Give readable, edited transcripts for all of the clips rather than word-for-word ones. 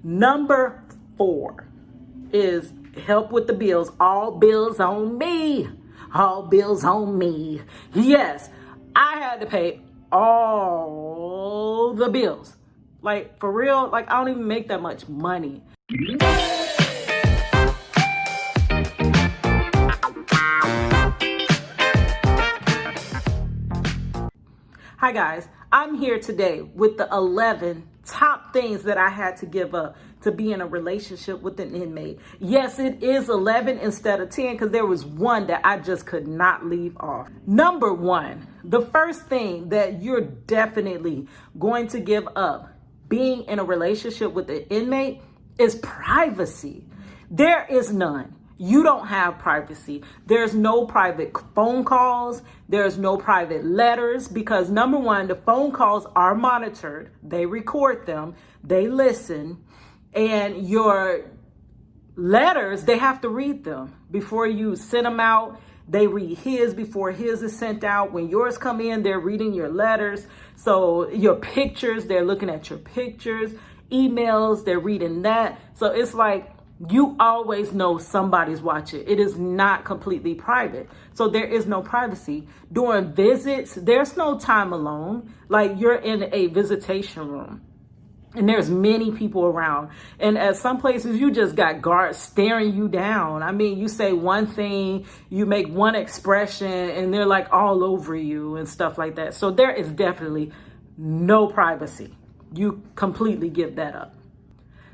Number 4 is help with the bills. All bills on me. All bills on me. Yes, I had to pay all the bills. Like, for real, like, I don't even make that much money. Hi guys, I'm here today with the 11 top things that I had to give up to be in a relationship with an inmate. Yes, it is 11 instead of 10 because there was one that I just could not leave off. Number 1, the first thing that you're definitely going to give up being in a relationship with an inmate is privacy. There is none. You don't have privacy. There's no private phone calls. There's no private letters because number 1, the phone calls are monitored. They record them. They listen. And your letters, they have to read them before you send them out. They read his before his is sent out. When yours come in, they're reading your letters. So your pictures, they're looking at your pictures. Emails, they're reading that. So it's like, you always know somebody's watching. It is not completely private. So there is no privacy. During visits, there's no time alone. Like you're in a visitation room and there's many people around. And at some places, you just got guards staring you down. I mean, you say one thing, you make one expression and they're like all over you and stuff like that. So there is definitely no privacy. You completely give that up.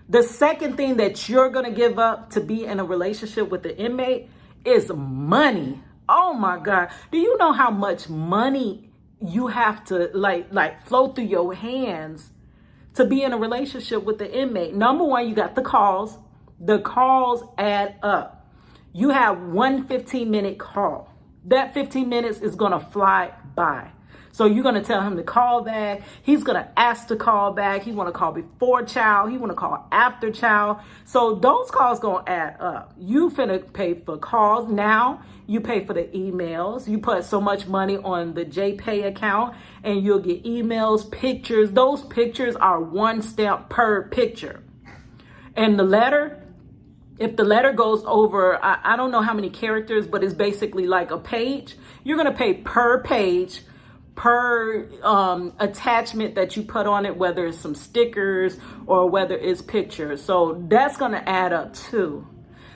The second thing that you're going to give up to be in a relationship with the inmate is money. Oh my God. Do you know how much money you have to like flow through your hands to be in a relationship with the inmate? Number 1, you got the calls. The calls add up. You have one 15-minute call. That 15 minutes is going to fly by. So you're going to tell him to call back. He's going to ask to call back. He want to call before chow. He want to call after chow. So those calls going to add up. You finna pay for calls. Now you pay for the emails. You put so much money on the JPay account and you'll get emails, pictures. Those pictures are 1 stamp per picture. And the letter, if the letter goes over, I don't know how many characters, but it's basically like a page. You're going to pay per page, per attachment that you put on it, whether it's some stickers or whether it's pictures. So that's going to add up too.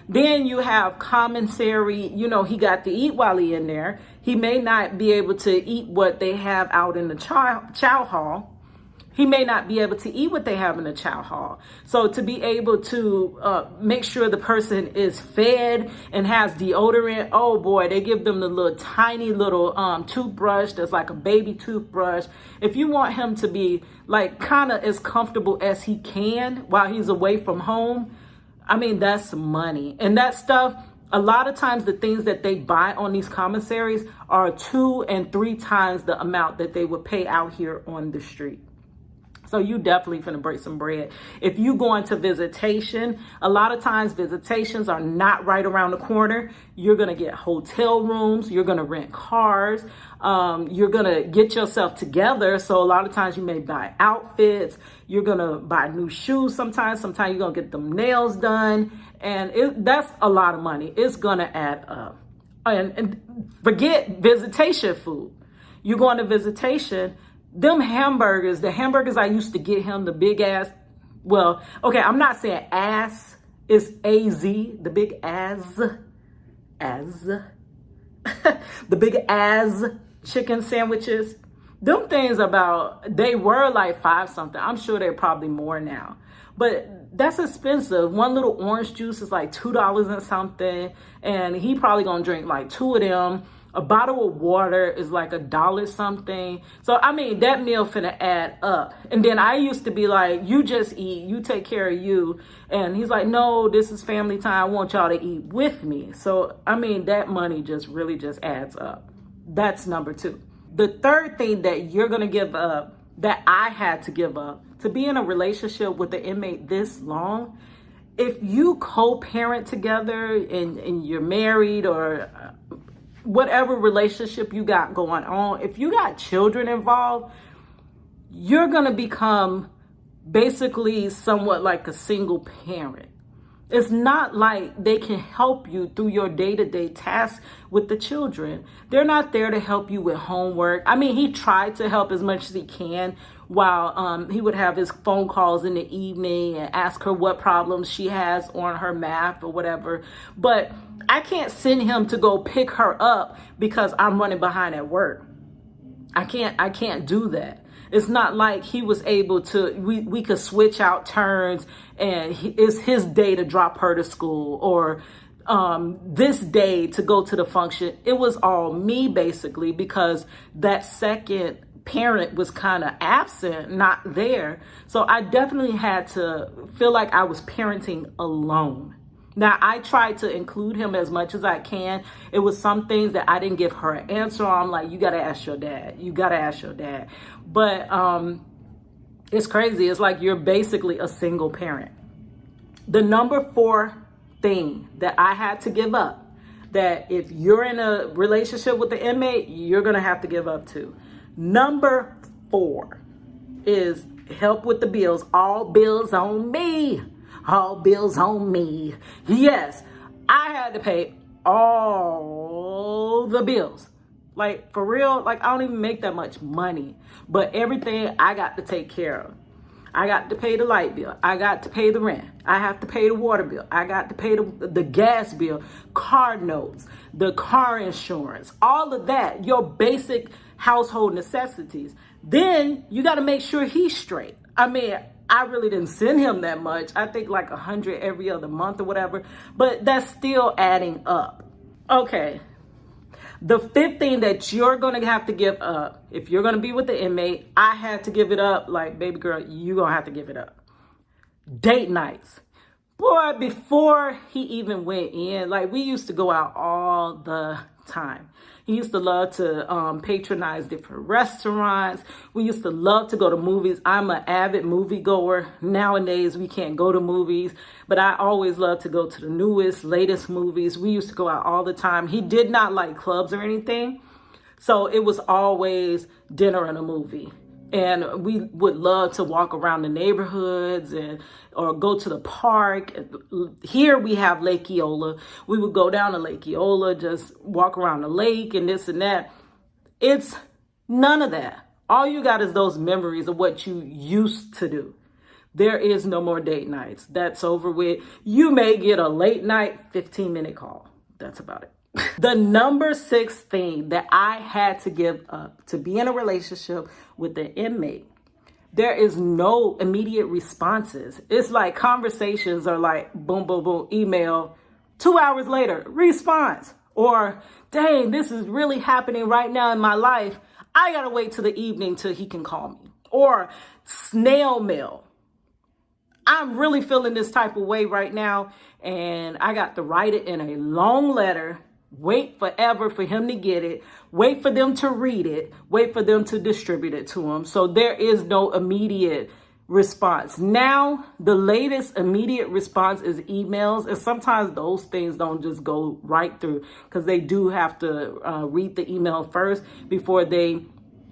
Then you have commissary. You know, he got to eat while he in there. He may not be able to eat what they have out in the chow hall. He may not be able to eat what they have in the chow hall. So to be able to make sure the person is fed and has deodorant, oh boy, they give them the little tiny little toothbrush that's like a baby toothbrush. If you want him to be like kind of as comfortable as he can while he's away from home, I mean, that's money. And that stuff, a lot of times the things that they buy on these commissaries are 2 and 3 times the amount that they would pay out here on the street. So you definitely finna break some bread. If you go into visitation, a lot of times visitations are not right around the corner. You're gonna get hotel rooms. You're gonna rent cars. You're gonna get yourself together. So a lot of times you may buy outfits. You're gonna buy new shoes sometimes. Sometimes you're gonna get them nails done. And that's a lot of money. It's gonna add up. And forget visitation food. You go on a visitation, them hamburgers, the hamburgers I used to get him, the big ass, well, okay, I'm not saying ass, it's A-Z, the big the big ass chicken sandwiches. Them things they were like 5 something. I'm sure they're probably more now. But that's expensive. One little orange juice is like $2 and something. And he probably gonna drink like 2 of them. A bottle of water is like $1 something. So, I mean, that meal finna add up. And then I used to be like, you just eat, you take care of you. And he's like, no, this is family time. I want y'all to eat with me. So, I mean, that money just really just adds up. That's number 2. The third thing that you're gonna give up, that I had to give up, to be in a relationship with the inmate this long, if you co-parent together and you're married or whatever relationship you got going on, if you got children involved, you're going to become basically somewhat like a single parent. It's not like they can help you through your day-to-day tasks with the children. They're not there to help you with homework. I mean, he tried to help as much as he can while he would have his phone calls in the evening and ask her what problems she has on her math or whatever. But I can't send him to go pick her up because I'm running behind at work. I can't do that. It's not like he was able to, we could switch out turns and it's his day to drop her to school, or this day to go to the function. It was all me basically, because that second parent was kind of absent, not there. So I definitely had to feel like I was parenting alone. Now, I tried to include him as much as I can. It was some things that I didn't give her an answer on, like, you got to ask your dad. You got to ask your dad. But it's crazy. It's like you're basically a single parent. The number 4 thing that I had to give up, that if you're in a relationship with the inmate, you're going to have to give up to. Number 4 is help with the bills. All bills on me. All bills on me. Yes, I had to pay all the bills. Like, for real, like, I don't even make that much money. But everything I got to take care of. I got to pay the light bill. I got to pay the rent. I have to pay the water bill. I got to pay the gas bill, car notes, the car insurance, all of that, your basic household necessities. Then you got to make sure he's straight. I mean, I really didn't send him that much. I think like 100 every other month or whatever, but that's still adding up. Okay. The 5th thing that you're going to have to give up, if you're going to be with the inmate, I had to give it up. Like, baby girl, you're going to have to give it up. Date nights. Boy, before he even went in, like, we used to go out all the time. He used to love to patronize different restaurants. We used to love to go to movies. I'm an avid movie goer. Nowadays, we can't go to movies, but I always love to go to the newest, latest movies. We used to go out all the time. He did not like clubs or anything, so it was always dinner and a movie. And we would love to walk around the neighborhoods or go to the park. Here we have Lake Eola. We would go down to Lake Eola, just walk around the lake and this and that. It's none of that. All you got is those memories of what you used to do. There is no more date nights. That's over with. You may get a late night 15-minute call. That's about it. The number 6 thing that I had to give up to be in a relationship with the inmate, there is no immediate responses. It's like conversations are like boom, boom, boom, email, 2 hours later, response. Or, dang, this is really happening right now in my life. I gotta wait till the evening till he can call me. Or snail mail. I'm really feeling this type of way right now, and I got to write it in a long letter. Wait forever for him to get it. Wait for them to read it. Wait for them to distribute it to him. So there is no immediate response. Now, the latest immediate response is emails. And sometimes those things don't just go right through, because they do have to read the email first before they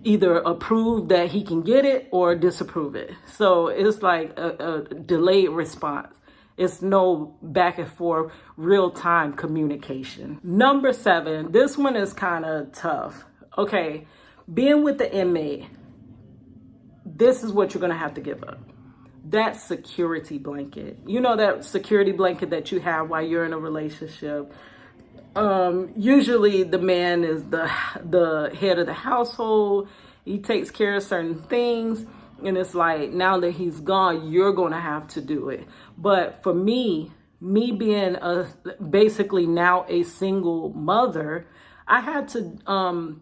either approve that he can get it or disapprove it. So it's like a delayed response. It's no back and forth, real-time communication. Number 7, this one is kind of tough. Okay, being with the inmate, this is what you're going to have to give up. That security blanket. You know, that security blanket that you have while you're in a relationship. Usually the man is the head of the household. He takes care of certain things. And it's like, now that he's gone, you're going to have to do it. But for me being basically now a single mother, I had to,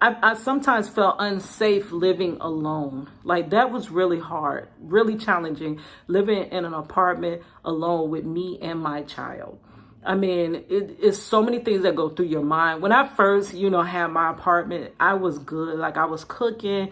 I sometimes felt unsafe living alone. Like, that was really hard, really challenging, living in an apartment alone with me and my child. I mean, it's so many things that go through your mind. When I first, had my apartment, I was good. Like, I was cooking.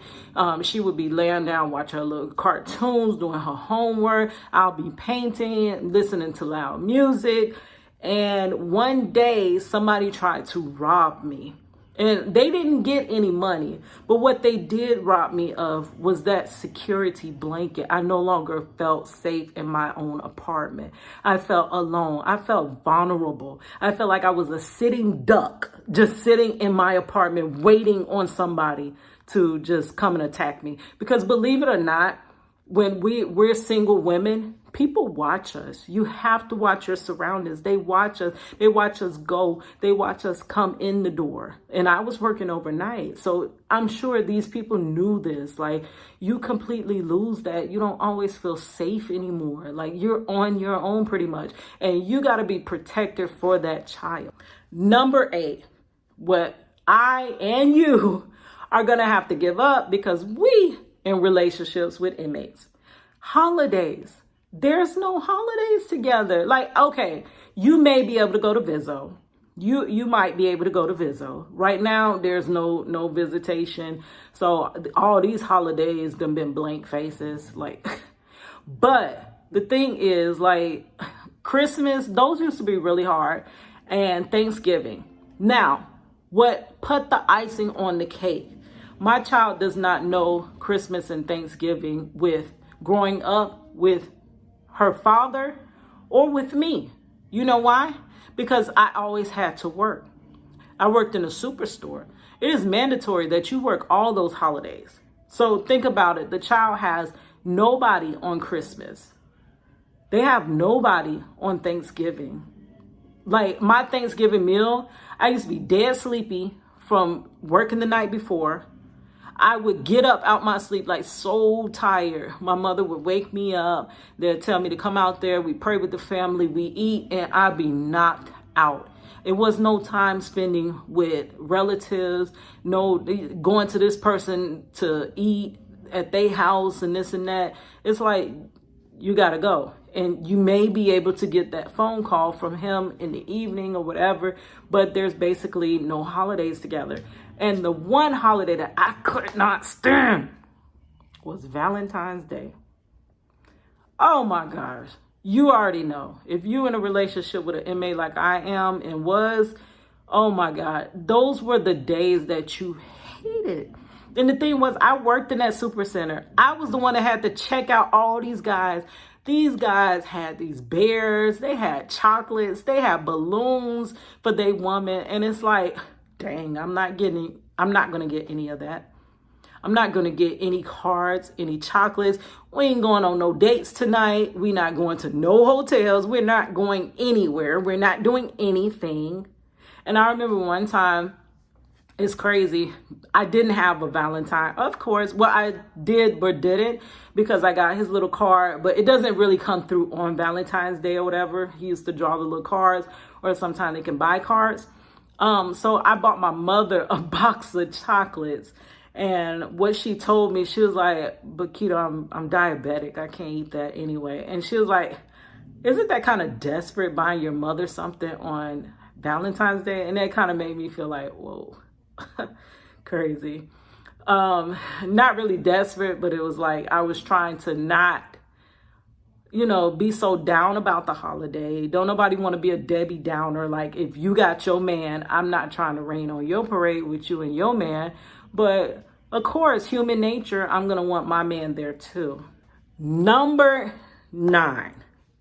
She would be laying down, watching her little cartoons, doing her homework. I'll be painting, listening to loud music. And one day, somebody tried to rob me. And they didn't get any money. But what they did rob me of was that security blanket. I no longer felt safe in my own apartment. I felt alone. I felt vulnerable. I felt like I was a sitting duck, just sitting in my apartment, waiting on somebody to just come and attack me. Because believe it or not, when we're single women, people watch us. You have to watch your surroundings. They watch us. They watch us go. They watch us come in the door. And I was working overnight. So I'm sure these people knew this. Like, you completely lose that. You don't always feel safe anymore. Like, you're on your own pretty much. And you got to be protected for that child. Number 8, what I and you are going to have to give up because we in relationships with inmates. Holidays. There's no holidays together. Like, okay, you may be able to go to Viso. You might be able to go to Viso. Right now, there's no visitation. So all these holidays done been blank faces. Like, but the thing is, like, Christmas, those used to be really hard. And Thanksgiving. Now, what put the icing on the cake? My child does not know Christmas and Thanksgiving with growing up with her father or with me. You know why? Because I always had to work. I worked in a superstore. It is mandatory that you work all those holidays. So think about it. The child has nobody on Christmas. They have nobody on Thanksgiving. Like, my Thanksgiving meal, I used to be dead sleepy from working the night before. I would get up out my sleep like so tired. My mother would wake me up. They'd tell me to come out there. We pray with the family. We eat, and I'd be knocked out. It was no time spending with relatives. No going to this person to eat at their house and this and that. It's like, you got to go. And you may be able to get that phone call from him in the evening or whatever, but there's basically no holidays together. And the one holiday that I could not stand was Valentine's Day. Oh my gosh. You already know. If you're in a relationship with an inmate like I am and was, oh my God, those were the days that you hated. And the thing was, I worked in that super center. I was the one that had to check out all these guys. These guys had these bears, they had chocolates, they had balloons for their woman. And it's like, dang, I'm not going to get any of that. I'm not going to get any cards, any chocolates. We ain't going on no dates tonight. We're not going to no hotels. We're not going anywhere. We're not doing anything. And I remember one time, it's crazy, I didn't have a Valentine. Of course, well, I did but didn't because I got his little card, but it doesn't really come through on Valentine's Day or whatever. He used to draw the little cards, or sometimes they can buy cards. So I bought my mother a box of chocolates, and what she told me, she was like, but Keto, I'm diabetic. I can't eat that anyway. And she was like, isn't that kind of desperate buying your mother something on Valentine's Day? And that kind of made me feel like, whoa. Crazy. Not really desperate, but it was like I was trying to not, be so down about the holiday. Don't nobody want to be a Debbie Downer. Like, if you got your man, I'm not trying to rain on your parade with you and your man. But of course, human nature, I'm going to want my man there too. Number 9,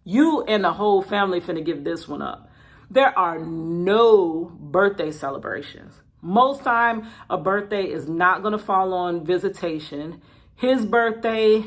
you and the whole family finna give this one up. There are no birthday celebrations. Most time, a birthday is not going to fall on visitation. His birthday,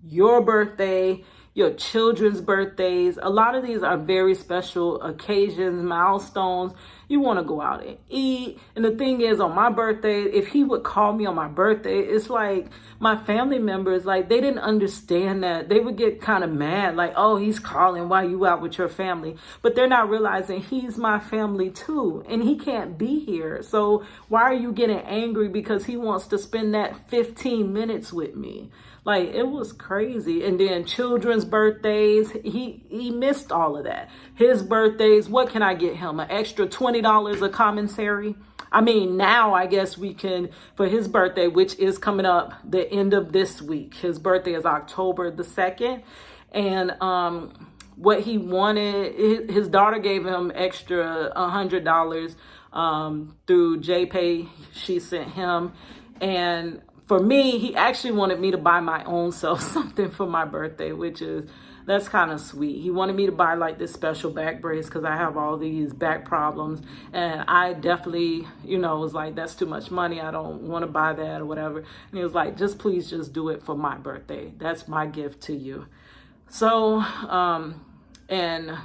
your birthday, your children's birthdays. A lot of these are very special occasions, milestones. You want to go out and eat. And the thing is, on my birthday, if he would call me on my birthday, it's like my family members, like, they didn't understand that. They would get kind of mad, like, oh, he's calling while you out with your family. But they're not realizing he's my family too, and he can't be here. So why are you getting angry because he wants to spend that 15 minutes with me? Like, it was crazy. And then children's birthdays, he missed all of that. His birthdays, what can I get him? An extra $20 a commissary? I mean, now I guess we can, for his birthday, which is coming up the end of this week. His birthday is October the 2nd. And what he wanted, his daughter gave him extra $100 through JPay. She sent him. And for me, he actually wanted me to buy my own self something for my birthday, that's kind of sweet. He wanted me to buy like this special back brace because I have all these back problems. And I definitely, was like, that's too much money. I don't want to buy that or whatever. And he was like, please just do it for my birthday. That's my gift to you. So, and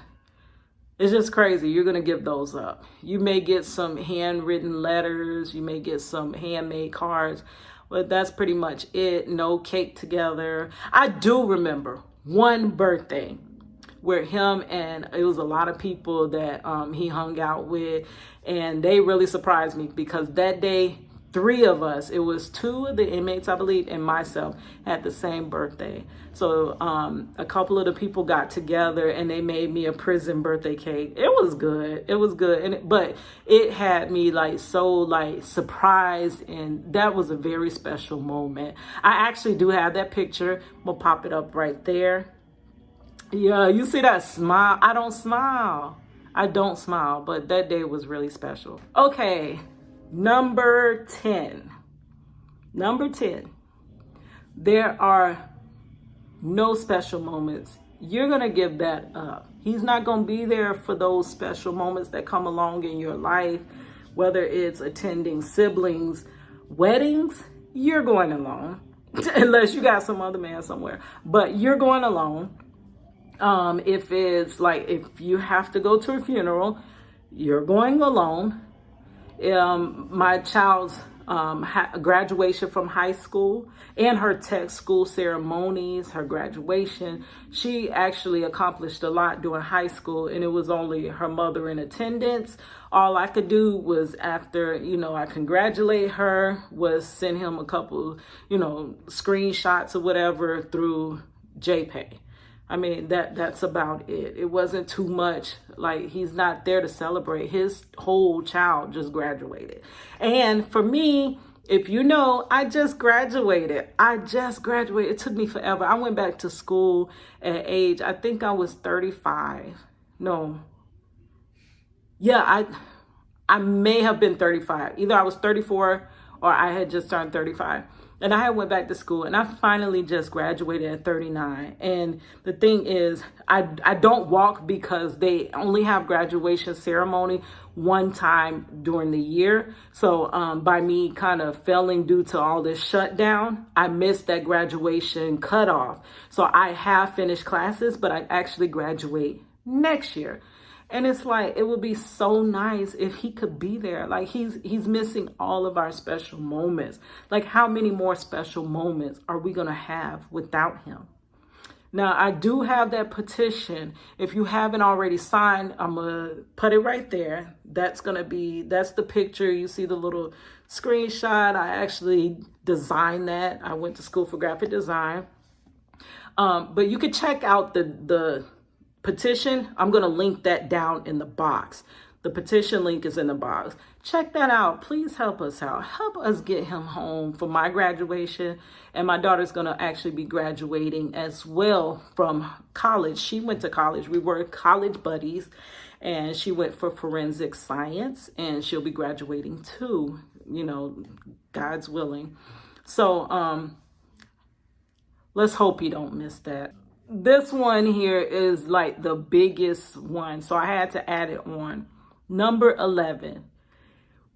it's just crazy. You're going to give those up. You may get some handwritten letters. You may get some handmade cards. But that's pretty much it. No cake together. I do remember one birthday where him and it was a lot of people that he hung out with, and they really surprised me because that day, 3 of us, it was 2 of the inmates, I believe, and myself, had the same birthday. So a couple of the people got together and they made me a prison birthday cake. It was good. It was good. But it had me so surprised, and that was a very special moment. I actually do have that picture. We'll pop it up right there. Yeah, you see that smile? I don't smile. But that day was really special. Okay. Number 10. There are no special moments. You're going to give that up. He's not going to be there for those special moments that come along in your life, whether it's attending siblings' weddings. You're going alone, unless you got some other man somewhere, but you're going alone. If it's like, if you have to go to a funeral, you're going alone. My child's graduation from high school and her tech school ceremonies, her graduation, she actually accomplished a lot during high school, and it was only her mother in attendance. All I could do was, after, I congratulate her, was send him a couple, screenshots or whatever through JPay. I mean, that's about it. It wasn't too much. Like, he's not there to celebrate. His whole child just graduated. And for me, if I just graduated. It took me forever. I went back to school at age, I think I was 35. No. Yeah, I may have been 35. Either I was 34 or I had just turned 35. And I went back to school, and I finally just graduated at 39. And the thing is, I don't walk because they only have graduation ceremony one time during the year. So by me kind of failing due to all this shutdown, I missed that graduation cutoff. So I have finished classes, but I actually graduate next year. And it's like, it would be so nice if he could be there. Like, he's missing all of our special moments. Like, how many more special moments are we going to have without him? Now, I do have that petition. If you haven't already signed, I'm going to put it right there. That's the picture. You see the little screenshot. I actually designed that. I went to school for graphic design. But you could check out the petition. I'm going to link that down in the box. The petition link is in the box. Check that out. Please help us out. Help us get him home for my graduation. And my daughter's going to actually be graduating as well from college. She went to college. We were college buddies, and she went for forensic science, and she'll be graduating too, God's willing. So let's hope you don't miss that. This one here is like the biggest one, so I had to add it on. Number 11.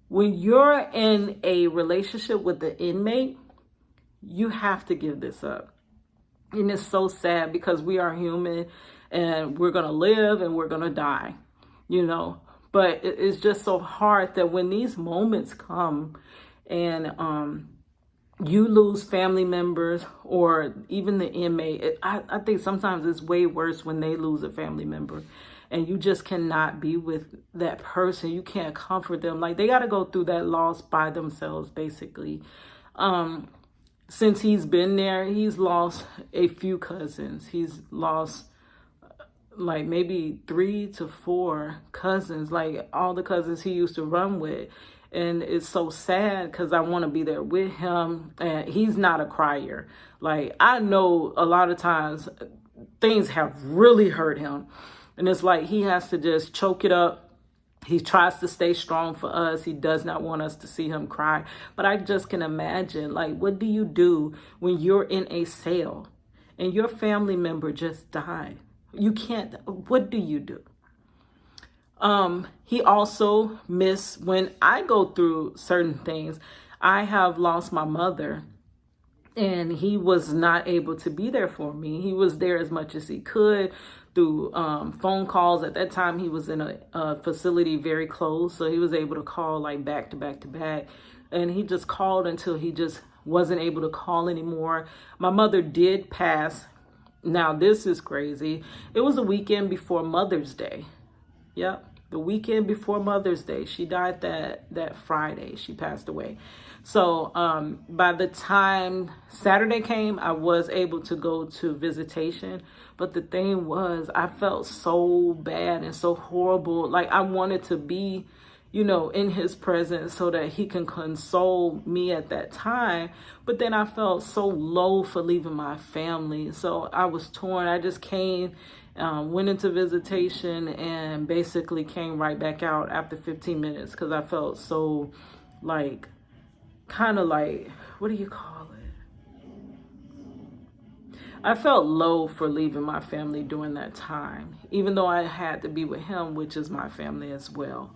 When you're in a relationship with the inmate, you have to give this up. And it's so sad because we are human and we're going to live and we're going to die, But it's just so hard that when these moments come and you lose family members or even the inmate. I think sometimes it's way worse when they lose a family member and you just cannot be with that person. You can't comfort them. Like, they got to go through that loss by themselves, basically. Since he's been there, he's lost a few cousins. He's lost like maybe 3 to 4 cousins, like all the cousins he used to run with. And it's so sad because I want to be there with him. And he's not a crier. Like, I know a lot of times things have really hurt him. And it's like he has to just choke it up. He tries to stay strong for us. He does not want us to see him cry. But I just can imagine, like, what do you do when you're in a sale and your family member just died? You can't, what do you do? He also missed when I go through certain things. I have lost my mother, and he was not able to be there for me. He was there as much as he could through phone calls. At that time, he was in a facility very close, so he was able to call like back to back to back. And he just called until he just wasn't able to call anymore. My mother did pass. Now, this is crazy. It was a weekend before Mother's Day. Yep. The weekend before Mother's Day. She died that Friday. She passed away. So by the time Saturday came, I was able to go to visitation. But the thing was, I felt so bad and so horrible. Like, I wanted to be, you know, in his presence so that he can console me at that time. But then I felt so low for leaving my family. So I was torn. I just came, went into visitation, and basically came right back out after 15 minutes because I felt so, like, kind of like, what do you call it? I felt low for leaving my family during that time, even though I had to be with him, which is my family as well.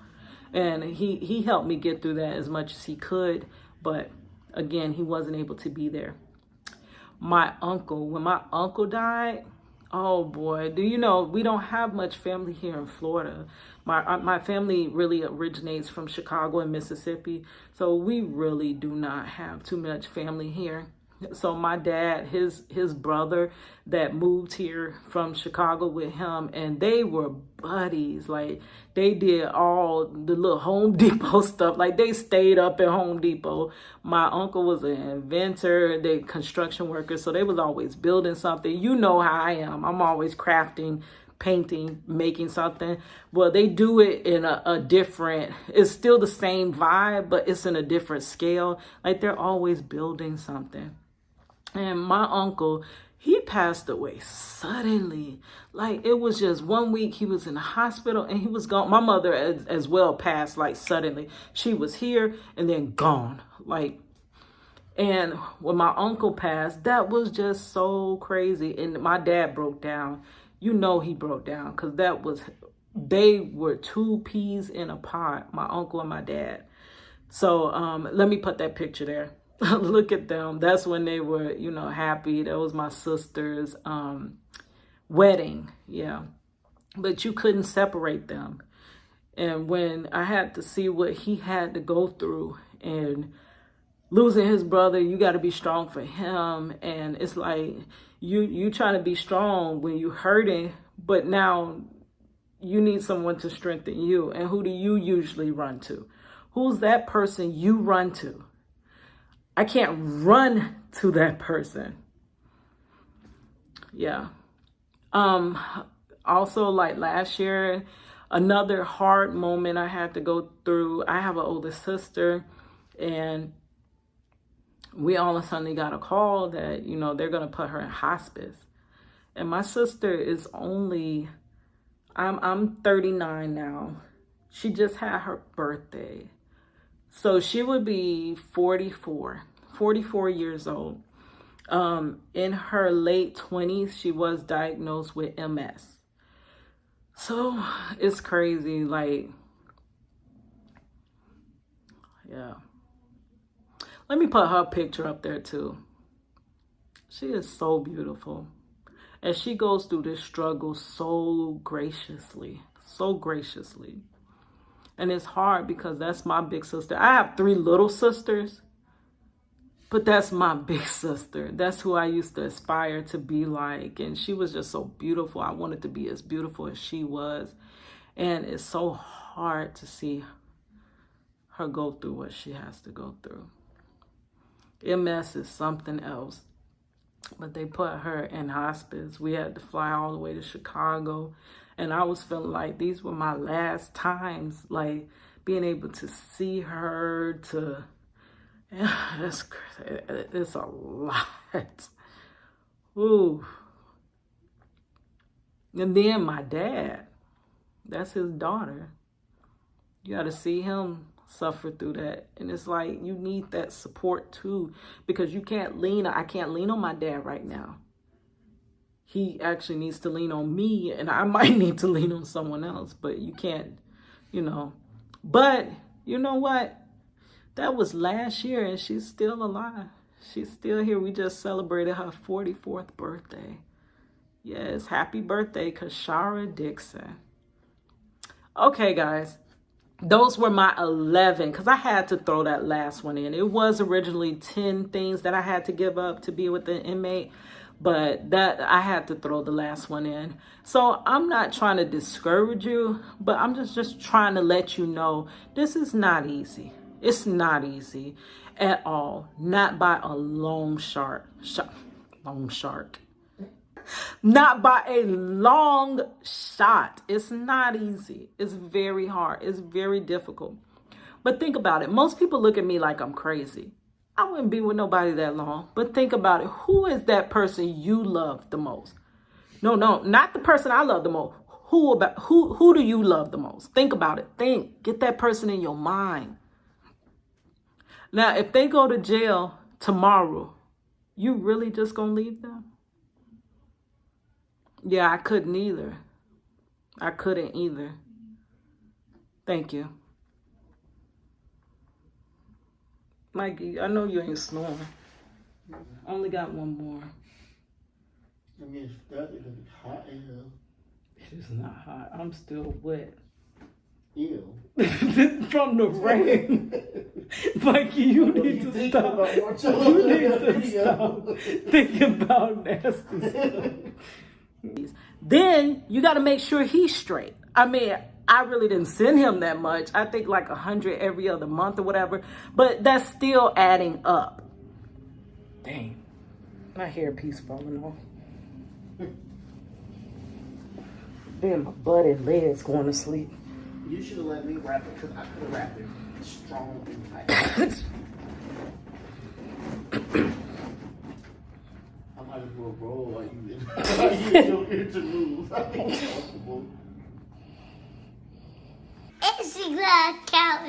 And he helped me get through that as much as he could. But again, he wasn't able to be there. My uncle, when my uncle died, oh boy, do you know, we don't have much family here in Florida. My family really originates from Chicago and Mississippi. So we really do not have too much family here. So my dad, his brother that moved here from Chicago with him, and they were buddies. Like, they did all the little Home Depot stuff. Like, they stayed up at Home Depot. My uncle was an inventor, they construction workers, so they was always building something. You know how I am. I'm always crafting, painting, making something. Well, they do it in a different, it's still the same vibe, but it's in a different scale. Like, they're always building something. And my uncle, he passed away suddenly. Like, it was just 1 week he was in the hospital and he was gone. My mother as well passed, like, suddenly. She was here and then gone. Like, and when my uncle passed, that was just so crazy. And my dad broke down. You know he broke down because they were two peas in a pod, my uncle and my dad. So let me put that picture there. Look at them. That's when they were, you know, happy. That was my sister's wedding. Yeah. But you couldn't separate them. And when I had to see what he had to go through and losing his brother, you got to be strong for him. And it's like you trying to be strong when you're hurting, but now you need someone to strengthen you. And who do you usually run to? Who's that person you run to? I can't run to that person. Yeah. Also, like last year, another hard moment I had to go through. I have an older sister, and we all of a sudden got a call that, you know, they're going to put her in hospice. And my sister is only, I'm 39 now. She just had her birthday. So she would be 44 years old. In her late 20s, she was diagnosed with MS. So it's crazy. Like, yeah. Let me put her picture up there too. She is so beautiful. And she goes through this struggle so graciously, so graciously. And it's hard because that's my big sister. I have 3 little sisters, but that's my big sister. That's who I used to aspire to be like. And she was just so beautiful. I wanted to be as beautiful as she was. And it's so hard to see her go through what she has to go through. MS is something else. But they put her in hospice. We had to fly all the way to Chicago. And I was feeling like these were my last times, like being able to see her, it's a lot. Ooh. And then my dad, that's his daughter. You got to see him suffer through that. And it's like, you need that support too, because you can't lean. I can't lean on my dad right now. He actually needs to lean on me, and I might need to lean on someone else, but you can't, you know. But you know what? That was last year, and she's still alive. She's still here. We just celebrated her 44th birthday. Yes, happy birthday, Kashara Dixon. Okay, guys. Those were my 11, because I had to throw that last one in. It was originally 10 things that I had to give up to be with the inmate, but that I had to throw the last one in. So I'm not trying to discourage you, but I'm just trying to let you know this is not easy. It's not easy at all. Not by a long shot. Not by a long shot. It's not easy. It's very hard. It's very difficult. But think about it. Most people look at me like I'm crazy. I wouldn't be with nobody that long. But think about it. Who is that person you love the most? No, not the person I love the most. Who do you love the most? Think about it. Think. Get that person in your mind. Now, if they go to jail tomorrow, you really just gonna leave them? Yeah, I couldn't either. I couldn't either. Thank you. Mikey, I know you ain't snoring. I only got one more. I mean, it's starting to be hot as hell. It's not hot. I'm still wet. Ew. From the rain. Mikey, you need to stop. You need to stop thinking about nasty stuff. Then you got to make sure he's straight. I mean, I really didn't send him that much. I think like 100 every other month or whatever. But that's still adding up. Dang. My hairpiece falling off. Then my butt and legs going to sleep. You should have let me wrap it, because I could have wrapped it strong and tight. I might as well roll like you did. You don't get to move. It's a cat.